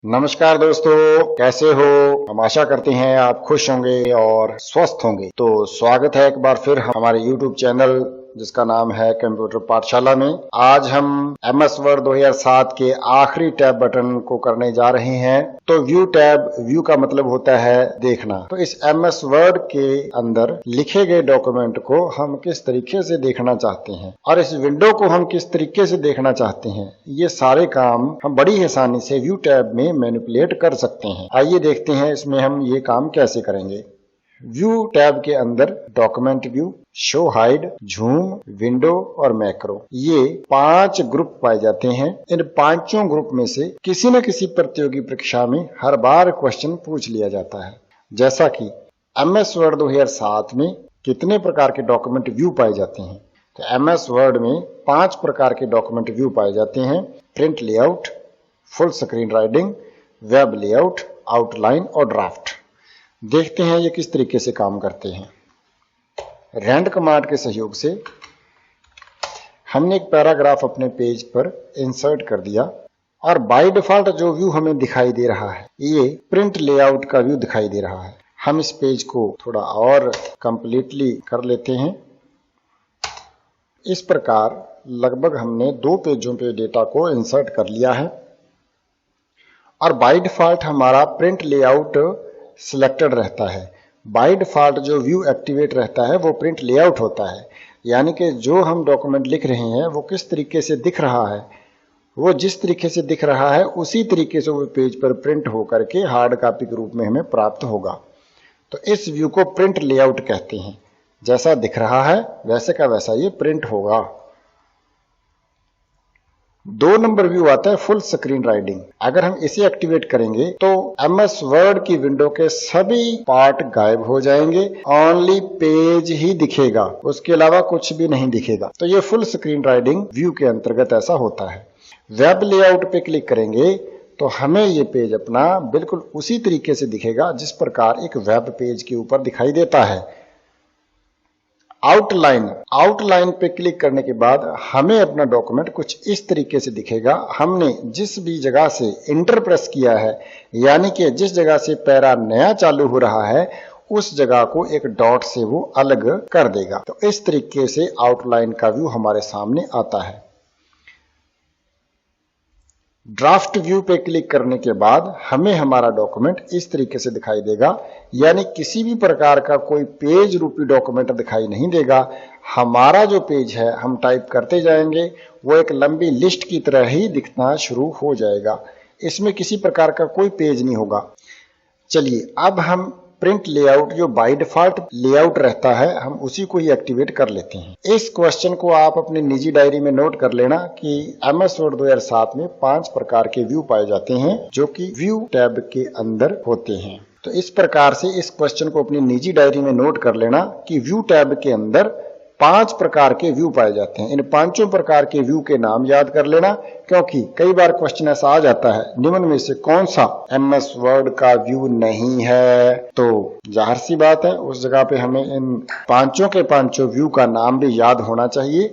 नमस्कार दोस्तों, कैसे हो। हम आशा करते हैं आप खुश होंगे और स्वस्थ होंगे। तो स्वागत है एक बार फिर हमारे YouTube चैनल जिसका नाम है कंप्यूटर पाठशाला में। आज हम MS वर्ड 2007 के आखिरी टैब बटन को करने जा रहे हैं। तो व्यू टैब, व्यू का मतलब होता है देखना। तो इस MS वर्ड के अंदर लिखे गए डॉक्यूमेंट को हम किस तरीके से देखना चाहते हैं और इस विंडो को हम किस तरीके से देखना चाहते हैं, ये सारे काम हम बड़ी आसानी से व्यू टैब में मैनिपुलेट कर सकते हैं। आइए देखते हैं इसमें हम ये काम कैसे करेंगे। व्यू टैब के अंदर डॉक्यूमेंट व्यू, शो हाइड, झूम, विंडो और मैक्रो, ये 5 ग्रुप पाए जाते हैं। इन पांचों ग्रुप में से किसी न किसी प्रतियोगी परीक्षा में हर बार क्वेश्चन पूछ लिया जाता है। जैसा कि MS वर्ड 2007 में कितने प्रकार के डॉक्यूमेंट व्यू पाए जाते हैं, तो MS वर्ड में 5 प्रकार के डॉक्यूमेंट व्यू पाए जाते हैं। Print layout, full screen writing, web layout, outline और ड्राफ्ट। देखते हैं ये किस तरीके से काम करते हैं। रैंड कमांड के सहयोग से हमने एक पैराग्राफ अपने पेज पर इंसर्ट कर दिया और बाय डिफॉल्ट जो व्यू हमें दिखाई दे रहा है ये प्रिंट लेआउट का व्यू दिखाई दे रहा है। हम इस पेज को थोड़ा और कंप्लीटली कर लेते हैं। इस प्रकार लगभग हमने 2 पेजों पे डेटा को इंसर्ट कर लिया है और बाय डिफॉल्ट हमारा प्रिंट लेआउट सिलेक्टेड रहता है। बाय डिफॉल्ट जो व्यू एक्टिवेट रहता है वो प्रिंट लेआउट होता है, यानी कि जो हम डॉक्यूमेंट लिख रहे हैं वो किस तरीके से दिख रहा है, वो जिस तरीके से दिख रहा है उसी तरीके से वो पेज पर प्रिंट होकर के हार्ड कॉपी के रूप में हमें प्राप्त होगा। तो इस व्यू को प्रिंट लेआउट कहते हैं। जैसा दिख रहा है वैसे का वैसा ये प्रिंट होगा। 2 नंबर व्यू आता है फुल स्क्रीन राइटिंग। अगर हम इसे एक्टिवेट करेंगे तो MS वर्ड की विंडो के सभी पार्ट गायब हो जाएंगे, ओनली पेज ही दिखेगा, उसके अलावा कुछ भी नहीं दिखेगा। तो ये फुल स्क्रीन राइटिंग व्यू के अंतर्गत ऐसा होता है। वेब लेआउट पे क्लिक करेंगे तो हमें ये पेज अपना बिल्कुल उसी तरीके से दिखेगा जिस प्रकार एक वेब पेज के ऊपर दिखाई देता है। आउटलाइन पे क्लिक करने के बाद हमें अपना डॉक्यूमेंट कुछ इस तरीके से दिखेगा। हमने जिस भी जगह से इंटर प्रेस किया है, यानी कि जिस जगह से पैरा नया चालू हो रहा है उस जगह को एक डॉट से वो अलग कर देगा। तो इस तरीके से आउटलाइन का व्यू हमारे सामने आता है। ड्राफ्ट व्यू पे क्लिक करने के बाद हमें हमारा डॉक्यूमेंट इस तरीके से दिखाई देगा, यानी किसी भी प्रकार का कोई पेज रूपी डॉक्यूमेंट दिखाई नहीं देगा। हमारा जो पेज है हम टाइप करते जाएंगे, वो एक लंबी लिस्ट की तरह ही दिखना शुरू हो जाएगा। इसमें किसी प्रकार का कोई पेज नहीं होगा। चलिए अब हम प्रिंट लेआउट जो बाय डिफॉल्ट लेआउट रहता है हम उसी को ही एक्टिवेट कर लेते हैं। इस क्वेश्चन को आप अपनी निजी डायरी में नोट कर लेना कि MS वर्ड 2007 में 5 प्रकार के व्यू पाए जाते हैं जो कि व्यू टैब के अंदर होते हैं। तो इस प्रकार से इस क्वेश्चन को अपनी निजी डायरी में नोट कर लेना कि व्यू टैब के अंदर 5 प्रकार के व्यू पाए जाते हैं। इन 5 प्रकार के व्यू के नाम याद कर लेना, क्योंकि कई बार क्वेश्चन ऐसा आ जाता है निम्न में से कौन सा MS वर्ड का व्यू नहीं है। तो जाहिर सी बात है उस जगह पे हमें इन 5 के 5 व्यू का नाम भी याद होना चाहिए।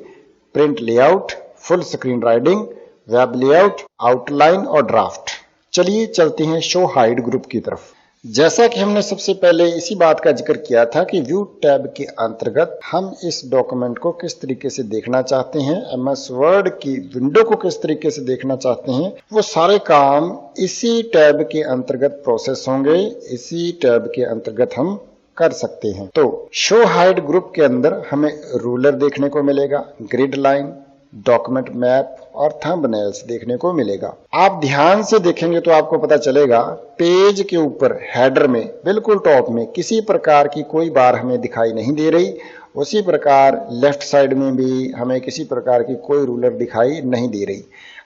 Print layout, full screen writing, web layout, outline और ड्राफ्ट। चलिए चलते हैं शो हाइड ग्रुप की तरफ। जैसा कि हमने सबसे पहले इसी बात का जिक्र किया था कि व्यू टैब के अंतर्गत हम इस डॉक्यूमेंट को किस तरीके से देखना चाहते हैं, MS वर्ड की विंडो को किस तरीके से देखना चाहते हैं, वो सारे काम इसी टैब के अंतर्गत प्रोसेस होंगे, इसी टैब के अंतर्गत हम कर सकते हैं। तो शो हाइड ग्रुप के अंदर हमें रूलर देखने को मिलेगा, ग्रिड लाइन, डॉक्यूमेंट मैप और थंबनेल्स देखने को मिलेगा। आप ध्यान से देखेंगे तो आपको पता चलेगा पेज के ऊपर हेडर में बिल्कुल टॉप में किसी प्रकार की कोई बार हमें दिखाई नहीं दे रही। उसी प्रकार लेफ्ट साइड में भी हमें किसी प्रकार की कोई रूलर दिखाई नहीं दे रही।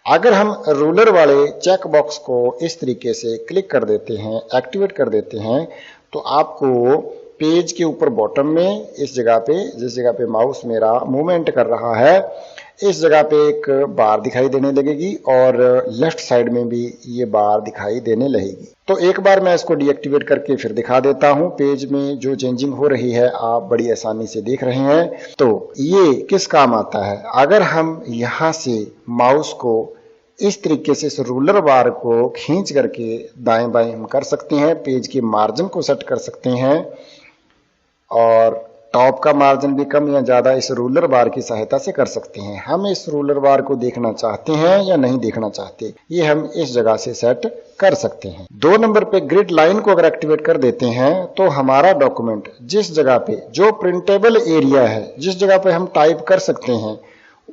अगर हम रूलर वाले चेक बॉक्स को इस तरीके से क्लिक कर देते हैं, एक्टिवेट कर देते हैं, तो आपको पेज के ऊपर बॉटम में इस जगह पे, जिस जगह पे माउस मेरा मूवमेंट कर रहा है, इस जगह पे एक बार दिखाई देने लगेगी और लेफ्ट साइड में भी ये बार दिखाई देने लगेगी। तो एक बार मैं इसको डीएक्टिवेट करके फिर दिखा देता हूं। पेज में जो चेंजिंग हो रही है आप बड़ी आसानी से देख रहे हैं। तो ये किस काम आता है, अगर हम यहां से माउस को इस तरीके से इस रूलर बार को खींच करके दाएं बाएं हम कर सकते हैं, पेज के मार्जिन को सेट कर सकते हैं और टॉप का मार्जिन भी कम या ज्यादा इस रूलर बार की सहायता से कर सकते हैं। हम इस रूलर बार को देखना चाहते हैं या नहीं देखना चाहते, ये हम इस जगह से सेट कर सकते हैं। 2 नंबर पे ग्रिड लाइन को अगर एक्टिवेट कर देते हैं तो हमारा डॉक्यूमेंट जिस जगह पे जो प्रिंटेबल एरिया है, जिस जगह पे हम टाइप कर सकते हैं,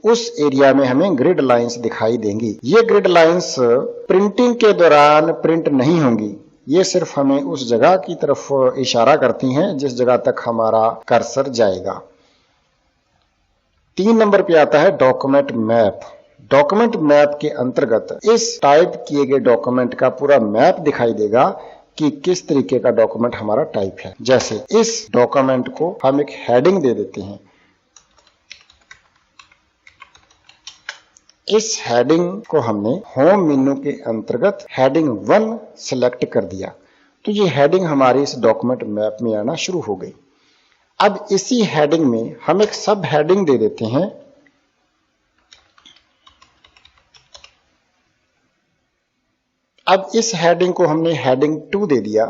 उस एरिया में हमें ग्रिड लाइंस दिखाई देंगी। ये ग्रिड लाइंस प्रिंटिंग के दौरान प्रिंट नहीं होंगी, ये सिर्फ हमें उस जगह की तरफ इशारा करती हैं जिस जगह तक हमारा कर्सर जाएगा। 3 नंबर पे आता है डॉक्यूमेंट मैप। डॉक्यूमेंट मैप के अंतर्गत इस टाइप किए गए डॉक्यूमेंट का पूरा मैप दिखाई देगा कि किस तरीके का डॉक्यूमेंट हमारा टाइप है। जैसे इस डॉक्यूमेंट को हम एक हेडिंग दे देते हैं, इस हेडिंग को हमने होम मेन्यू के अंतर्गत हेडिंग 1 सिलेक्ट कर दिया, तो ये हेडिंग हमारी इस डॉक्यूमेंट मैप में आना शुरू हो गई। अब इसी हेडिंग में हम एक सब हेडिंग दे देते हैं। अब इस हेडिंग को हमने हेडिंग 2 दे दिया,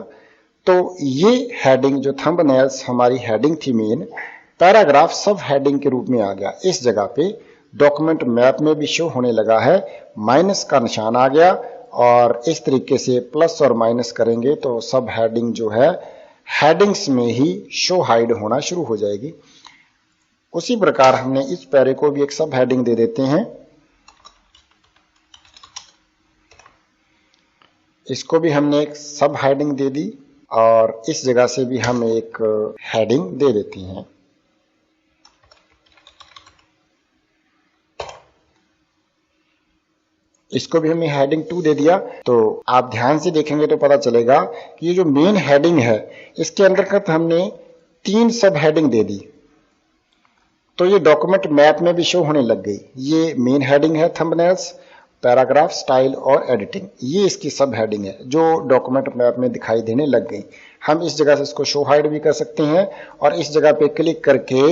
तो ये हेडिंग जो थंबनेल्स हमारी हेडिंग थी मेन, पैराग्राफ सब हेडिंग के रूप में आ गया। इस जगह पे डॉक्यूमेंट मैप में भी शो होने लगा है, माइनस का निशान आ गया और इस तरीके से प्लस और माइनस करेंगे तो सब हेडिंग जो है हेडिंग्स में ही शो हाइड होना शुरू हो जाएगी। उसी प्रकार हमने इस पैरे को भी एक सब हेडिंग दे देते हैं, इसको भी हमने एक सब हेडिंग दे दी और इस जगह से भी हम एक हेडिंग दे देते हैं। इसको भी हमने हेडिंग 2 दे दिया। तो आप ध्यान से देखेंगे तो पता चलेगा कि ये जो मेन हेडिंग है इसके अंतर्गत हमने 3 सब हेडिंग दे दी, तो ये डॉक्यूमेंट मैप में भी शो होने लग गई। ये मेन हेडिंग है थंबनेल्स, पैराग्राफ, स्टाइल और एडिटिंग, ये इसकी सब हेडिंग है जो डॉक्यूमेंट मैप में दिखाई देने लग गई। हम इस जगह से इसको शो हाइड भी कर सकते हैं और इस जगह पे क्लिक करके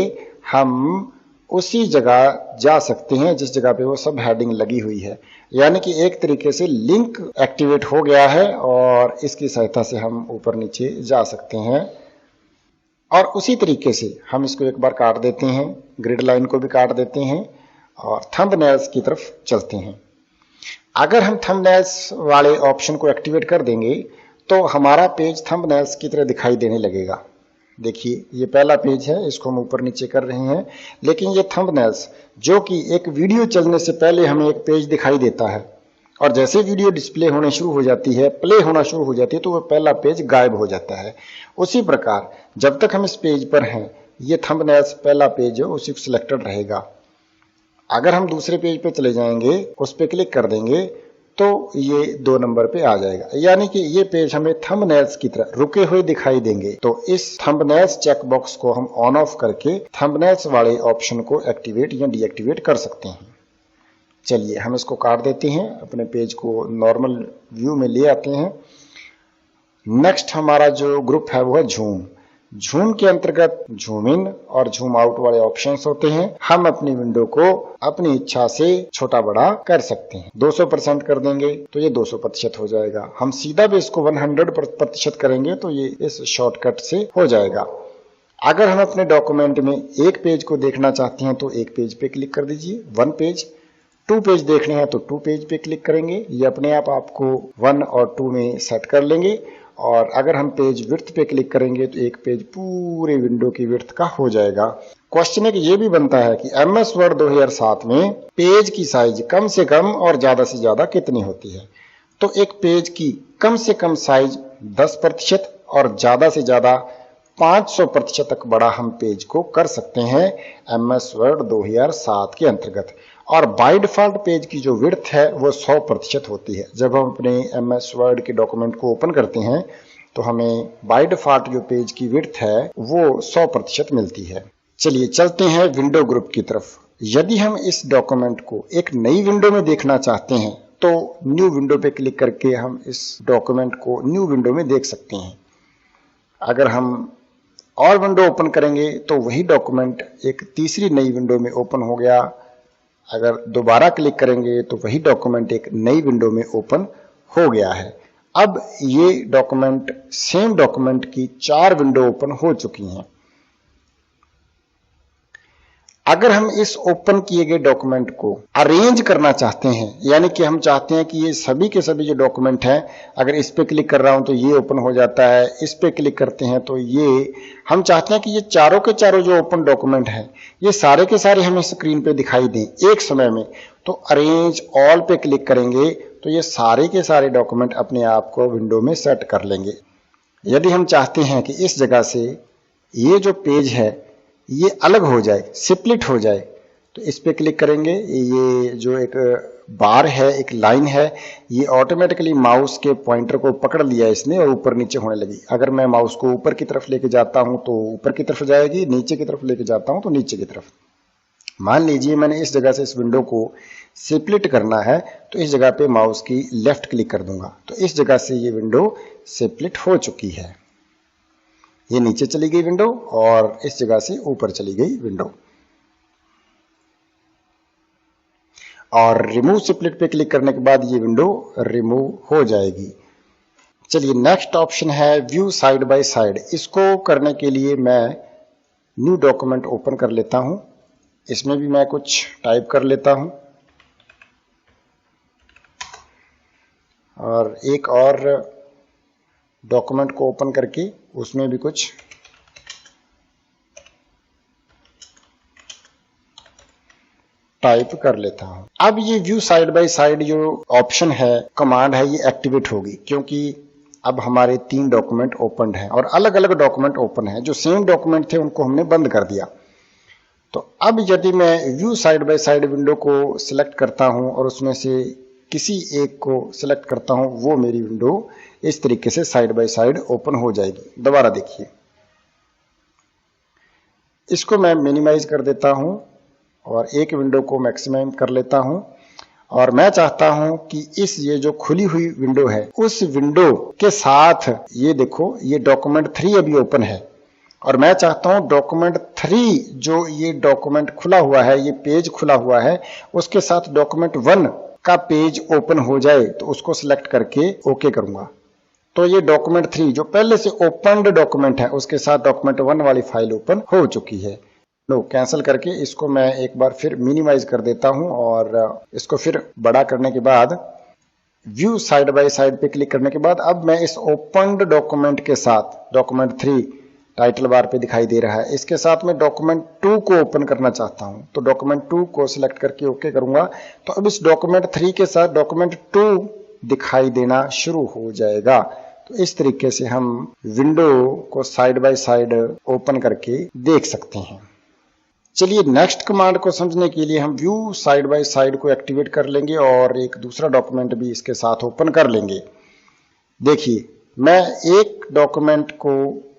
हम उसी जगह जा सकते हैं जिस जगह पे वो सब हेडिंग लगी हुई है। यानी कि एक तरीके से लिंक एक्टिवेट हो गया है और इसकी सहायता से हम ऊपर नीचे जा सकते हैं। और उसी तरीके से हम इसको एक बार काट देते हैं, ग्रिड लाइन को भी काट देते हैं और थंबनेल्स की तरफ चलते हैं। अगर हम थंबनेल्स वाले ऑप्शन को एक्टिवेट कर देंगे तो हमारा पेज थंबनेल्स की तरह दिखाई देने लगेगा। देखिए ये पहला पेज है, इसको हम ऊपर नीचे कर रहे हैं, लेकिन ये थंबनेल्स जो कि एक वीडियो चलने से पहले हमें एक पेज दिखाई देता है और जैसे वीडियो डिस्प्ले होने शुरू हो जाती है, प्ले होना शुरू हो जाती है, तो वो पहला पेज गायब हो जाता है। उसी प्रकार जब तक हम इस पेज पर हैं ये थंबनेल्स पहला पेज है उसी को सिलेक्टेड रहेगा। अगर हम दूसरे पेज पे चले जाएंगे, उस पर क्लिक कर देंगे तो ये 2 नंबर पे आ जाएगा, यानी कि ये पेज हमें थंबनेल्स की तरह रुके हुए दिखाई देंगे। तो इस थंबनेल्स चेक बॉक्स को हम ऑन ऑफ करके थंबनेल्स वाले ऑप्शन को एक्टिवेट या डीएक्टिवेट कर सकते हैं। चलिए हम इसको काट देते हैं, अपने पेज को नॉर्मल व्यू में ले आते हैं। नेक्स्ट हमारा जो ग्रुप है वो है झूम। झूम के अंतर्गत झूम इन और झूम आउट वाले ऑप्शंस होते हैं। हम अपनी विंडो को अपनी इच्छा से छोटा बड़ा कर सकते हैं। 200% कर देंगे तो ये 200% हो जाएगा। हम सीधा भी इसको 100% करेंगे तो ये इस शॉर्टकट से हो जाएगा। अगर हम अपने डॉक्यूमेंट में एक पेज को देखना चाहते हैं तो एक पेज पे क्लिक कर दीजिए, 1 पेज। 2 पेज देखने हैं तो 2 पेज पे क्लिक करेंगे, ये अपने आप आपको 1 और 2 में सेट कर लेंगे। और अगर हम पेज विड्थ पे क्लिक करेंगे तो एक पेज पूरे विंडो की विड्थ का हो जाएगा। क्वेश्चन एक ये भी बनता है कि MS वर्ड 2007 में पेज की साइज कम से कम और ज्यादा से ज्यादा कितनी होती है? तो एक पेज की कम से कम साइज 10% और ज्यादा से ज्यादा 500% तक बड़ा हम पेज को कर सकते हैं MS वर्ड 2007 के अंतर्गत। और बाय डिफॉल्ट पेज की जो विड्थ है वो 100% होती है। जब हम अपने MS वर्ड के डॉक्यूमेंट को ओपन करते हैं तो हमें बाय डिफॉल्ट जो पेज की विड्थ है वो 100% मिलती है। चलिए चलते हैं विंडो ग्रुप की तरफ। यदि हम इस डॉक्यूमेंट को एक नई विंडो में देखना चाहते हैं तो न्यू विंडो पे क्लिक करके हम इस डॉक्यूमेंट को न्यू विंडो में देख सकते हैं। अगर हम और विंडो ओपन करेंगे तो वही डॉक्यूमेंट एक तीसरी नई विंडो में ओपन हो गया। अगर दोबारा क्लिक करेंगे तो वही डॉक्यूमेंट एक नई विंडो में ओपन हो गया है। अब ये डॉक्यूमेंट, सेम डॉक्यूमेंट की 4 विंडो ओपन हो चुकी हैं। अगर हम इस ओपन किए गए डॉक्यूमेंट को अरेंज करना चाहते हैं, यानी कि हम चाहते हैं कि ये सभी के सभी जो डॉक्यूमेंट हैं, अगर इस पे क्लिक कर रहा हूं तो ये ओपन हो जाता है, इस पे क्लिक करते हैं तो ये, हम चाहते हैं कि ये चारों के चारों जो ओपन डॉक्यूमेंट हैं ये सारे के सारे हमें स्क्रीन पे दिखाई दें एक समय में, तो अरेंज ऑल पे क्लिक करेंगे तो ये सारे के सारे डॉक्यूमेंट अपने आप को विंडो में सेट कर लेंगे। यदि हम चाहते हैं कि इस जगह से ये जो पेज है ये अलग हो जाए, स्प्लिट हो जाए, तो इस पे क्लिक करेंगे। ये जो एक बार है, एक लाइन है, ये ऑटोमेटिकली माउस के पॉइंटर को पकड़ लिया इसने और ऊपर नीचे होने लगी। अगर मैं माउस को ऊपर की तरफ लेके जाता हूं तो ऊपर की तरफ जाएगी, नीचे की तरफ लेके जाता हूं तो नीचे की तरफ। मान लीजिए मैंने इस जगह से इस विंडो को स्प्लिट करना है तो इस जगह पे माउस की लेफ्ट क्लिक कर दूंगा, तो इस जगह से ये विंडो स्प्लिट हो चुकी है। ये नीचे चली गई विंडो और इस जगह से ऊपर चली गई विंडो। और रिमूव स्प्लिट पे क्लिक करने के बाद ये विंडो रिमूव हो जाएगी। चलिए नेक्स्ट ऑप्शन है व्यू साइड बाय साइड। इसको करने के लिए मैं न्यू डॉक्यूमेंट ओपन कर लेता हूं, इसमें भी मैं कुछ टाइप कर लेता हूं और एक और डॉक्यूमेंट को ओपन करके उसमें भी कुछ टाइप कर लेता हूं। अब ये व्यू साइड बाय साइड जो ऑप्शन है, कमांड है, ये एक्टिवेट होगी क्योंकि अब हमारे 3 डॉक्यूमेंट ओपन हैं और अलग अलग डॉक्यूमेंट ओपन हैं। जो सेम डॉक्यूमेंट थे उनको हमने बंद कर दिया। तो अब यदि मैं view side by side window को सिलेक्ट करता हूं और उसमें से किसी एक को सिलेक्ट करता हूं, वो मेरी विंडो इस तरीके से साइड बाय साइड ओपन हो जाएगी। दोबारा देखिए, इसको मैं मिनिमाइज कर देता हूं और एक विंडो को मैक्सिमाइज कर लेता हूं और मैं चाहता हूं कि ये जो खुली हुई विंडो है उस विंडो के साथ ये देखो, ये डॉक्यूमेंट 3 अभी ओपन है और मैं चाहता हूं डॉक्यूमेंट 3 जो ये डॉक्यूमेंट खुला हुआ है, ये पेज खुला हुआ है, उसके साथ डॉक्यूमेंट 1 का पेज ओपन हो जाए। तो उसको सिलेक्ट करके ओके करूंगा तो ये डॉक्यूमेंट 3 जो पहले से ओपनड डॉक्यूमेंट है उसके साथ डॉक्यूमेंट 1 वाली फाइल ओपन हो चुकी है। लो कैंसिल करके इसको मैं एक बार फिर मिनिमाइज कर देता हूं और इसको फिर बड़ा करने के बाद व्यू साइड बाय साइड पे क्लिक करने के बाद अब मैं इस ओपनड डॉक्यूमेंट के साथ, डॉक्यूमेंट 3 टाइटल बार पे दिखाई दे रहा है, इसके साथ मैं डॉक्यूमेंट 2 को ओपन करना चाहता हूं तो डॉक्यूमेंट 2 को सिलेक्ट करके ओके करूंगा। तो अब इस डॉक्यूमेंट 3 के साथ डॉक्यूमेंट 2 दिखाई देना शुरू हो जाएगा। तो इस तरीके से हम विंडो को साइड बाय साइड ओपन करके देख सकते हैं। चलिए नेक्स्ट कमांड को समझने के लिए हम व्यू साइड बाय साइड को एक्टिवेट कर लेंगे और एक दूसरा डॉक्यूमेंट भी इसके साथ ओपन कर लेंगे। देखिए मैं एक डॉक्यूमेंट को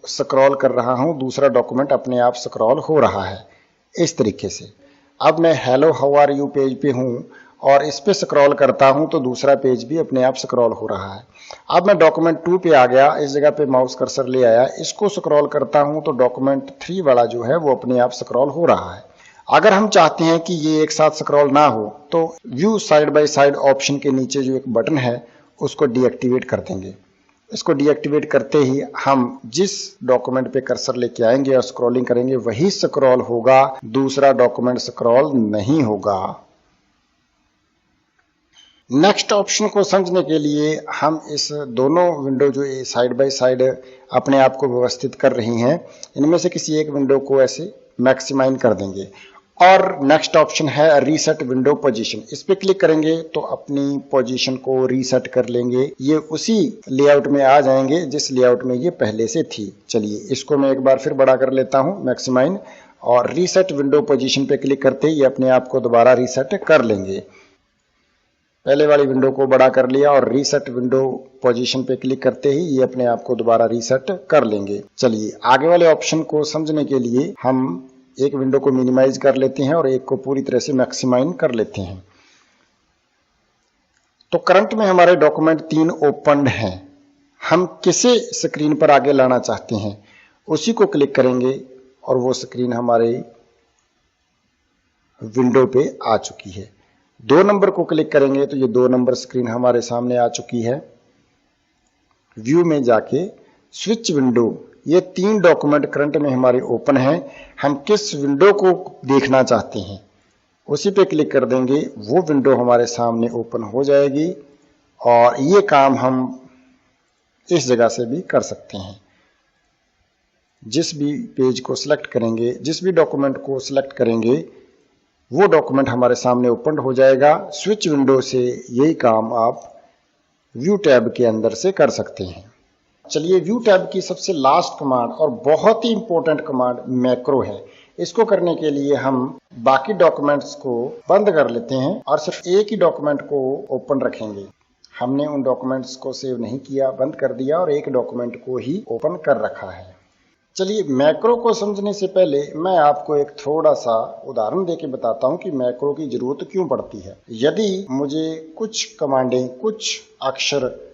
स्क्रॉल कर रहा हूं, दूसरा डॉक्यूमेंट अपने आप स्क्रॉल हो रहा है इस तरीके से। अब मैं hello how are you page पे हूं और इस पे स्क्रॉल करता हूं तो दूसरा पेज भी अपने आप स्क्रॉल हो रहा है। अब मैं डॉक्यूमेंट 2 पे आ गया, इस जगह पे माउस कर्सर ले आया, इसको स्क्रॉल करता हूं तो डॉक्यूमेंट 3 वाला जो है वो अपने आप स्क्रॉल हो रहा है। अगर हम चाहते हैं कि ये एक साथ स्क्रॉल ना हो तो view side by side option के नीचे जो एक बटन है उसको डीएक्टिवेट कर देंगे। इसको डीएक्टिवेट करते ही हम जिस डॉक्यूमेंट पे कर्सर लेके आएंगे और स्क्रॉलिंग करेंगे वही स्क्रॉल होगा, दूसरा डॉक्यूमेंट स्क्रॉल नहीं होगा। नेक्स्ट ऑप्शन को समझने के लिए हम इस दोनों विंडो जो साइड बाय साइड अपने आप को व्यवस्थित कर रही हैं, इनमें से किसी एक विंडो को ऐसे मैक्सिमाइज कर देंगे। और नेक्स्ट ऑप्शन है रीसेट विंडो पोजीशन, इस पे क्लिक करेंगे तो अपनी पोजीशन को रीसेट कर लेंगे, ये उसी लेआउट में आ जाएंगे जिस लेआउट में ये पहले से थी। चलिए इसको मैं एक बार फिर बड़ा कर लेता हूं, मैक्सिमाइज, और रीसेट विंडो पोजीशन पे क्लिक करते ही ये अपने आप को दोबारा रीसेट कर लेंगे। पहले वाली विंडो को बड़ा कर लिया और रीसेट विंडो पोजीशन पे क्लिक करते ही ये अपने आप को दोबारा रीसेट कर लेंगे। चलिए आगे वाले ऑप्शन को समझने के लिए हम एक विंडो को मिनिमाइज कर लेते हैं और एक को पूरी तरह से मैक्सिमाइज कर लेते हैं। तो करंट में हमारे डॉक्यूमेंट 3 ओपनड हैं, हम किसे स्क्रीन पर आगे लाना चाहते हैं उसी को क्लिक करेंगे और वो स्क्रीन हमारे विंडो पे आ चुकी है। 2 नंबर को क्लिक करेंगे तो ये 2 नंबर स्क्रीन हमारे सामने आ चुकी है। व्यू में जाके स्विच विंडो, ये 3 डॉक्यूमेंट करंट में हमारे ओपन है। हम किस विंडो को देखना चाहते हैं उसी पे क्लिक कर देंगे, वो विंडो हमारे सामने ओपन हो जाएगी और ये काम हम इस जगह से भी कर सकते हैं। जिस भी पेज को सिलेक्ट करेंगे, जिस भी डॉक्यूमेंट को सिलेक्ट करेंगे, वो डॉक्यूमेंट हमारे सामने ओपन हो जाएगा। स्विच विंडो से यही काम आप व्यू टैब के अंदर से कर सकते हैं। चलिए, व्यू टैब की सबसे लास्ट कमांड और बहुत ही इंपॉर्टेंट कमांड मैक्रो है। इसको करने के लिए हम बाकी डॉक्यूमेंट्स को बंद कर लेते हैं और सिर्फ एक ही डॉक्यूमेंट को ओपन रखेंगे। हमने उन डॉक्यूमेंट्स को सेव नहीं किया, बंद कर दिया और एक डॉक्यूमेंट को ही ओपन कर रखा है। चलिए, मैक्रो को समझने से पहले मैं आपको एक थोड़ा सा उदाहरण देके बताता हूं कि मैक्रो की जरूरत क्यों पड़ती है। यदि मुझे कुछ कमांडें, कुछ अक्षर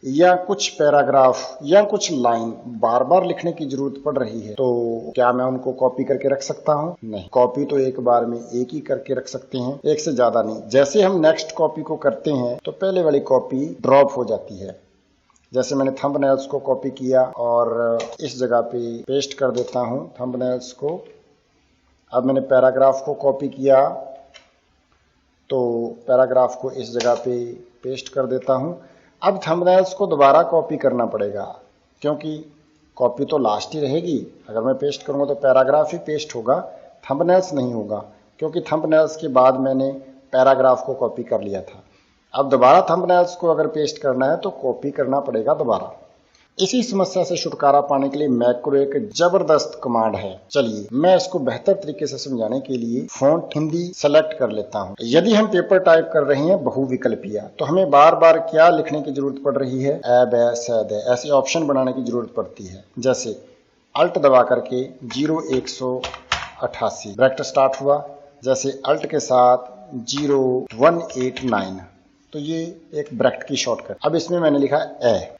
या कुछ पैराग्राफ या कुछ लाइन बार बार लिखने की जरूरत पड़ रही है, तो क्या मैं उनको कॉपी करके रख सकता हूं? नहीं, कॉपी तो एक बार में एक ही करके रख सकते हैं, एक से ज्यादा नहीं। जैसे हम नेक्स्ट कॉपी को करते हैं तो पहले वाली कॉपी ड्रॉप हो जाती है। जैसे मैंने थंबनेल्स को कॉपी किया और इस जगह पे पेस्ट कर देता हूं थंबनेल्स को। अब मैंने पैराग्राफ को कॉपी किया तो पैराग्राफ को इस जगह पे पेस्ट कर देता हूं। अब थंबनेल्स को दोबारा कॉपी करना पड़ेगा क्योंकि कॉपी तो लास्ट ही रहेगी। अगर मैं पेस्ट करूंगा तो पैराग्राफ ही पेस्ट होगा, थंबनेल्स नहीं होगा, क्योंकि थंबनेल्स के बाद मैंने पैराग्राफ को कॉपी कर लिया था। अब दोबारा थंबनेल्स को अगर पेस्ट करना है तो कॉपी करना पड़ेगा दोबारा। इसी समस्या से छुटकारा पाने के लिए मैक्रो एक जबरदस्त कमांड है। चलिए, मैं इसको बेहतर तरीके से समझाने के लिए फॉन्ट हिंदी सेलेक्ट कर लेता हूं। यदि हम पेपर टाइप कर रहे हैं बहुविकल्पीय, तो हमें बार बार क्या लिखने की जरूरत पड़ रही है? ए, बै, सै, दै, ऐसे ऑप्शन बनाने की जरूरत पड़ती है। जैसे अल्ट दबा करके 0188 ब्रैकेट स्टार्ट हुआ, जैसे अल्ट के साथ 0189, तो ये एक ब्रैकेट की शॉर्टकट। अब इसमें मैंने लिखा ए।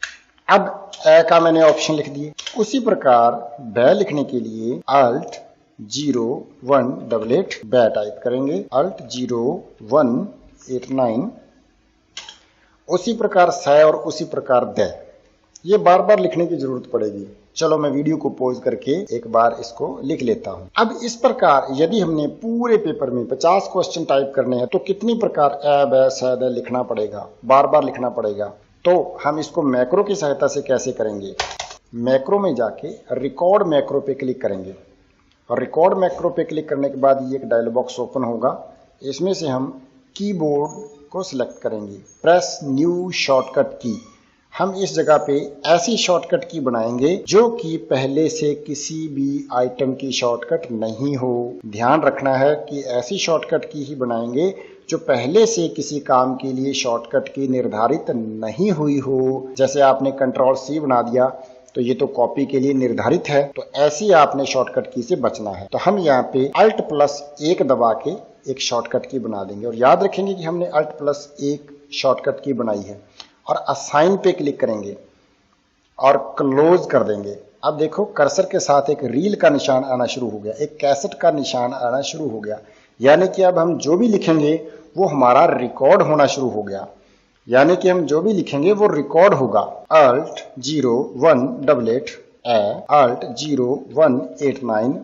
अब ए का मैंने ऑप्शन लिख दिए। उसी प्रकार बै लिखने के लिए अल्ट 0188 बै टाइप करेंगे, अल्ट 0189। उसी प्रकार सै और उसी प्रकार दै, ये बार बार लिखने की जरूरत पड़ेगी। चलो, मैं वीडियो को पॉज करके एक बार इसको लिख लेता हूं। अब इस प्रकार यदि हमने पूरे पेपर में 50 क्वेश्चन टाइप करने हैं तो कितनी प्रकार ए, बै, सै, दै लिखना पड़ेगा, बार बार लिखना पड़ेगा। तो हम इसको मैक्रो की सहायता से कैसे करेंगे? मैक्रो में जाके रिकॉर्ड मैक्रो पे क्लिक करेंगे और रिकॉर्ड मैक्रो पे क्लिक करने के बाद ये एक डायलॉग बॉक्स ओपन होगा। इसमें से हम कीबोर्ड को सिलेक्ट करेंगे, प्रेस न्यू शॉर्टकट की। हम इस जगह पे ऐसी शॉर्टकट की बनाएंगे जो कि पहले से किसी भी आइटम की शॉर्टकट नहीं हो। ध्यान रखना है कि ऐसी शॉर्टकट की ही बनाएंगे जो पहले से किसी काम के लिए शॉर्टकट की निर्धारित नहीं हुई हो। जैसे आपने कंट्रोल सी बना दिया तो ये तो कॉपी के लिए निर्धारित है, तो ऐसी आपने शॉर्टकट की से बचना है। तो हम यहाँ पे Alt+1 दबा के एक शॉर्टकट की बना देंगे और याद रखेंगे कि हमने Alt+1 शॉर्टकट की बनाई है और असाइन पे क्लिक करेंगे और क्लोज कर देंगे। अब देखो, कर्सर के साथ एक रील का निशान आना शुरू हो गया, एक कैसेट का निशान आना शुरू हो गया। यानी कि अब हम जो भी लिखेंगे वो हमारा रिकॉर्ड होना शुरू हो गया। यानी कि हम जो भी लिखेंगे वो रिकॉर्ड होगा। Alt 0188 Alt 0189,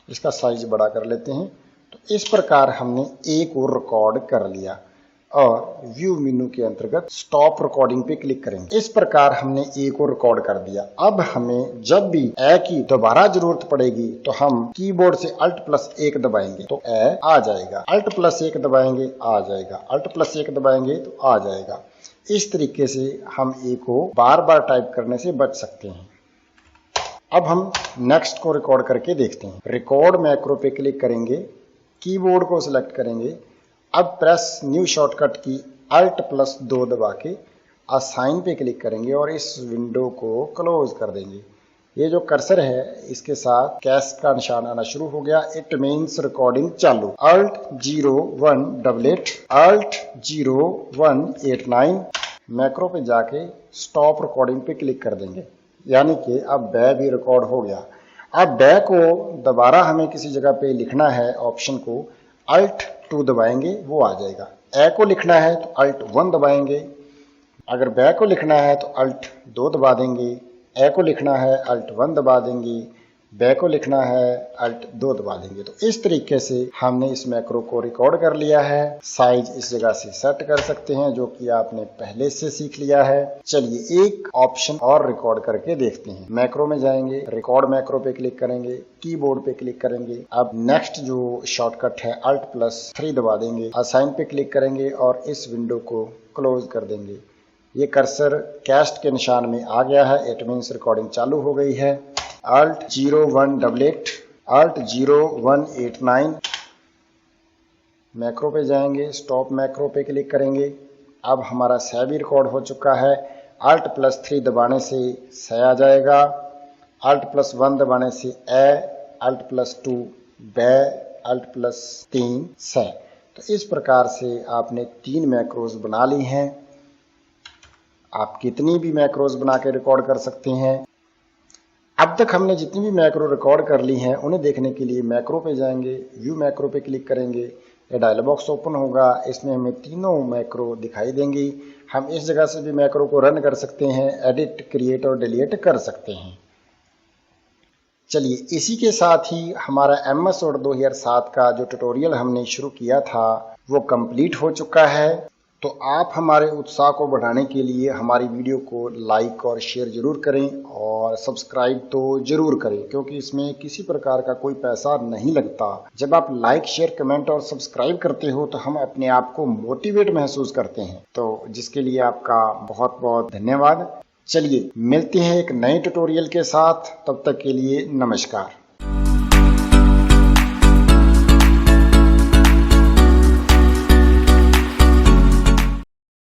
इसका साइज बड़ा कर लेते हैं। तो इस प्रकार हमने ए को रिकॉर्ड कर लिया और व्यू मेनू के अंतर्गत स्टॉप रिकॉर्डिंग पे क्लिक करेंगे। इस प्रकार हमने ए को रिकॉर्ड कर दिया। अब हमें जब भी ए की दोबारा जरूरत पड़ेगी तो हम कीबोर्ड से Alt+1 दबाएंगे तो ए आ जाएगा, Alt+1 दबाएंगे आ जाएगा, Alt+1 दबाएंगे तो आ जाएगा। इस तरीके से हम ए को बार बार टाइप करने से बच सकते हैं। अब हम नेक्स्ट को रिकॉर्ड करके देखते हैं। रिकॉर्ड मैक्रो पे क्लिक करेंगे, कीबोर्ड को सिलेक्ट करेंगे। अब प्रेस न्यू शॉर्टकट की Alt+2 दबा के असाइन पे क्लिक करेंगे और इस विंडो को क्लोज कर देंगे। ये जो कर्सर है इसके साथ कैश का निशान आना शुरू हो गया। इट मीन्स रिकॉर्डिंग चालू। Alt 0188 Alt 0189 मैक्रो पे जाके स्टॉप रिकॉर्डिंग पे क्लिक कर देंगे। यानी कि अब बै भी रिकॉर्ड हो गया। अब डे को दोबारा हमें किसी जगह पे लिखना है, ऑप्शन को Alt 2 दबाएंगे वो आ जाएगा। ए को लिखना है तो Alt 1 दबाएंगे, अगर बे को लिखना है तो Alt 2 दबा देंगे, ए को लिखना है Alt 1 दबा देंगे, बे को लिखना है Alt 2 दबा देंगे। तो इस तरीके से हमने इस मैक्रो को रिकॉर्ड कर लिया है। साइज इस जगह से सेट कर सकते हैं जो कि आपने पहले से सीख लिया है। चलिए एक ऑप्शन और रिकॉर्ड करके देखते हैं। मैक्रो में जाएंगे, रिकॉर्ड मैक्रो पे क्लिक करेंगे, कीबोर्ड पे क्लिक करेंगे। अब नेक्स्ट जो शॉर्टकट है Alt+3 दबा देंगे, असाइन पे क्लिक करेंगे और इस विंडो को क्लोज कर देंगे। ये कर्सर कैस्ट के निशान में आ गया है, इट मीन्स रिकॉर्डिंग चालू हो गई है। Alt 0188, Alt 0189 मैक्रो पे जाएंगे, स्टॉप मैक्रो पे क्लिक करेंगे। अब हमारा सह भी रिकॉर्ड हो चुका है। Alt+3 दबाने से सह आ जाएगा, Alt+1 दबाने से ए, Alt+2 बे, Alt+3 सह। तो इस प्रकार से आपने 3 मैक्रोज बना ली हैं। आप कितनी भी मैक्रोज बना के रिकॉर्ड कर सकते हैं। अब तक हमने जितनी भी मैक्रो रिकॉर्ड कर ली हैं उन्हें देखने के लिए मैक्रो पे जाएंगे, व्यू मैक्रो पे क्लिक करेंगे। ये डायलॉग बॉक्स ओपन होगा, इसमें हमें तीनों मैक्रो दिखाई देंगी। हम इस जगह से भी मैक्रो को रन कर सकते हैं, एडिट, क्रिएट और डिलीट कर सकते हैं। चलिए इसी के साथ ही हमारा MS Word 2007 का जो ट्यूटोरियल हमने शुरू किया था वो कंप्लीट हो चुका है। तो आप हमारे उत्साह को बढ़ाने के लिए हमारी वीडियो को लाइक और शेयर जरूर करें और सब्सक्राइब तो जरूर करें, क्योंकि इसमें किसी प्रकार का कोई पैसा नहीं लगता। जब आप लाइक, शेयर, कमेंट और सब्सक्राइब करते हो तो हम अपने आप को मोटिवेट महसूस करते हैं, तो जिसके लिए आपका बहुत बहुत धन्यवाद। चलिए मिलते हैं एक नए ट्यूटोरियल के साथ, तब तक के लिए नमस्कार।